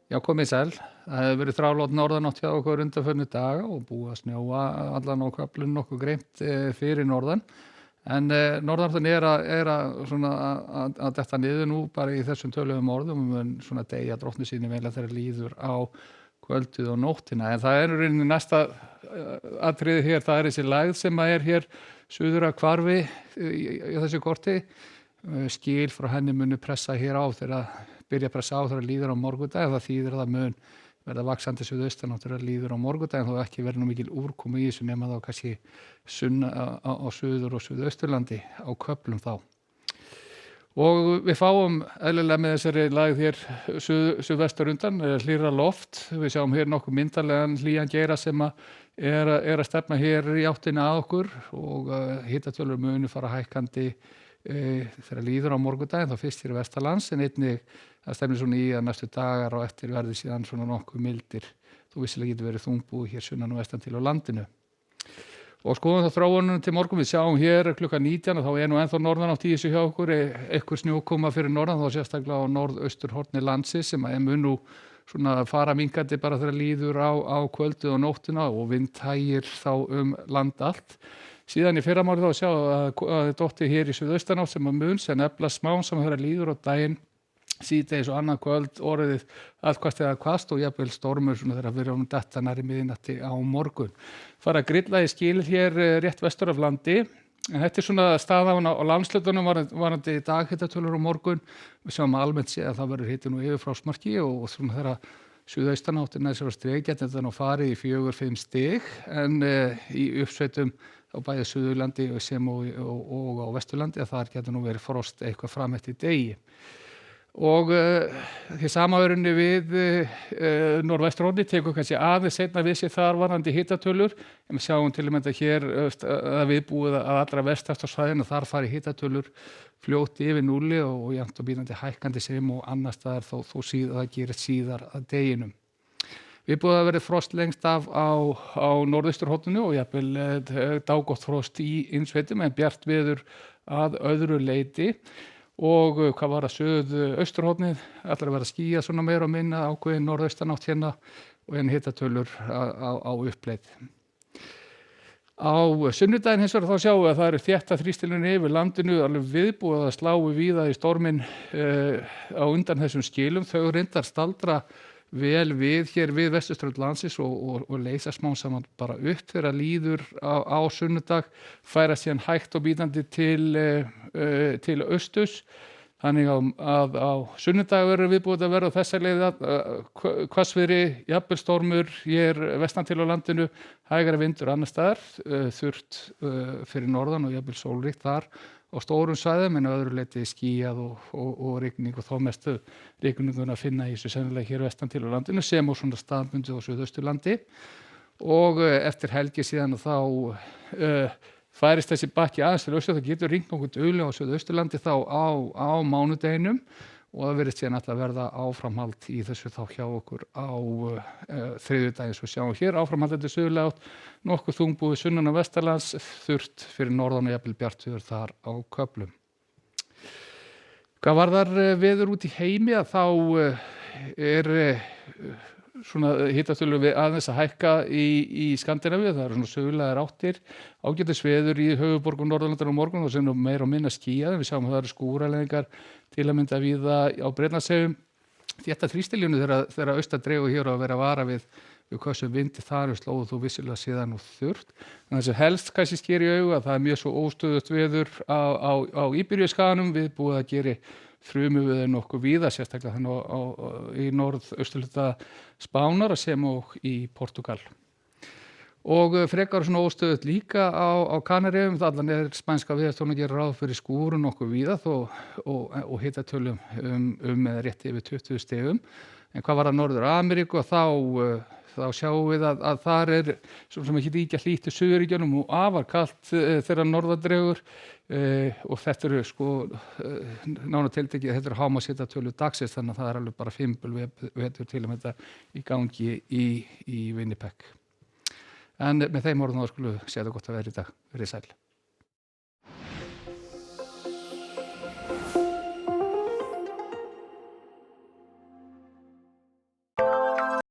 Já, komið sæl. Það hefur verið þrálát norðanátt hjá okkur undanfarna daga og búið að snjóa allan á köflun nokkuð greimt fyrir norðan. En norðanáttin að detta niður nú bara í þessum töluðum orðum og mun svona deyja drottni síni vel að þeirra líður á kvöldið og nóttina. En það er í rauninni næsta atriði hér, það er þessi lægð sem er hér suður að hvarfi í þessu korti. Skil frá henni munu pressa hér á byrja að pressa á þegar líður á morgundag. Það þýðir að það mun verða vaxandi suðaustanátt þegar líður á morgundag, þó ekki verður nú mikil úrkomu í þessu nema þá kannski sunna á suður og suðausturlandi á köflum þá. Og við fáum eðlilega með þessari lægð hér suðvestur undan hlýrra loft. Við sjáum hér nokkuð myndarlegan hlýjan geira sem er að stefna hér í áttina að okkur og hitatölur munu fara hækkandi þegar líður á morgundaginn, þá fyrst hér vestanlands en einnig það stefnir svona í að næstu dagar og eftir verði síðan svona nokkuð mildir. Þú vissilega getur verið þungbúið hér sunnan og vestan til á landinu. Og skoðum þá þróunum til morgun, við sjáum hér klukkan 19 og þá er nú ennþá norðanátt í þessu hjá okkur, eitthvað snjókoma fyrir norðan, þá sérstaklega á norðausturhorni landsins sem mun nú svona fara minkandi bara þegar líður á kvöldið og nóttina og vindhægir þá land allt. Síðan í fyrramálið þá sjá að dotti hér í suðaustanátt sem mun sem efla smám sem höfður líður á daginn síðdegis og annað kvöld orðið allhvast eða hvast og jafnvel stormur svona þegar við erum detta nærri miðnætti á morgun. Fara að grilla í skil hér rétt vestur af landi. En þetta svona staðan á landshlutunum varandi daghitatölur á morgun. Við sjáum almennt séð að það verður hiti nú yfir frostmarki og svona þegar suðaustanáttin er streikjandi þetta nú farið í 4-5 stig en í uppsveitum á bæði Suðurlandi sem og á Vesturlandi að þar getur nú verið frost eitthvað fram eftir degi. Og því samaverunni við norðvesturhornið tekur kannski aðeins seinna við sér þar varandi hitatölur. En við sjáum til að mynda hér að viðbúið að allra vestast á svæðinu þar fari hitatölur fljótt yfir núlli og jafnt og bítandi hækkandi sem og annars staðar þó síðan það gerist síðar að deginum. Viðbúið að verið frost lengst af á norðausturhorninu og jafnvel dágott frost í innsveitum en bjart veður að öðru leyti. Og hvað var að suðausturhornið ætlar að vera skýjað svona meira og minna ákveðin norðaustanátt hérna og en hitatölur á uppleið. Á sunnudaginn hins vegar þá sjáum við að það eru þétta þrýstilinu yfir landinu alveg viðbúið að slái víða í storminn á undan þessum skilum. Þau reyndar staldra vel við hér við vesturströnd landsins og leysa smám saman bara upp þegar líður á sunnudag, færa síðan hægt og bítandi til austurs. Þannig að á sunnudag verður viðbúið að verða þessa leið hvassviðri, jafnvel stormur hér vestan til á landinu, hægari vindur annars staðar, þurrt fyrir norðan og jafnvel sólríkt þar á stórum svæðum en öðru leyti skýjað og rigning og þá mestu rigninguna að finna í þessu sennilega hér vestan til á landinu sem og svona staðbundið á Suðausturlandi og eftir helgi síðan þá færist þessi bakki aðeins til austur, það getur rignt nokkuð duglega á Suðausturlandi þá á mánudeginum og það verðist síðan alltaf verða áframhald í þessu þá hjá okkur á þriðjudaginn svo sjáum hér áframhaldandi suðlæg átt, nokkuð þungbúið sunnan og vestanlands, þurrt fyrir norðan og jafnvel bjartviður þar á köflum. Hvað varðar veður út í heimi að þá er svona hitatölur við aðeins að hækka í Skandinavíu, það eru svona suðlægar áttir, ágætis veður í höfuðborgum Norðurlandar á morgun og sem nú meira og minna skýjað, við sjáum að það eru skúraleiðingar til að mynda víða á Bretlandseyjum. Þetta þrýstilínu þegar austan dregur hér að vera að vara við hversu vindi þar slóðu þú vissilega síðan og þurrt. En þessi helst kannski sker í augu að það er mjög svo óstöðugt veður á Íberíuskaganum viðbúið að geri þrumuveður nokkuð víða, sérstaklega þannig í norðausturhluta Spánar sem og í Portúgal. Og frekar svona óstöðugt líka á Kanaríeyjum, allan er spænska veðurstofan að gera ráð fyrir skúrum nokkuð víða og hitatölum eða rétt yfir 20 stigum. En hvað var að Norður-Ameríku þá sjáum við að þar er sem ekki líka hlýtt í suðurríkjunum og afar kalt þegar norðan dregur og þetta eru nánar tiltekið, þetta eru hámarkshitatölur dagsins þannig að það er alveg bara fimbulveður til að mynda í gangi í Winnipeg. En með þeim orðum þá skulum við segja þetta gott að vera í dag. Verið sæl.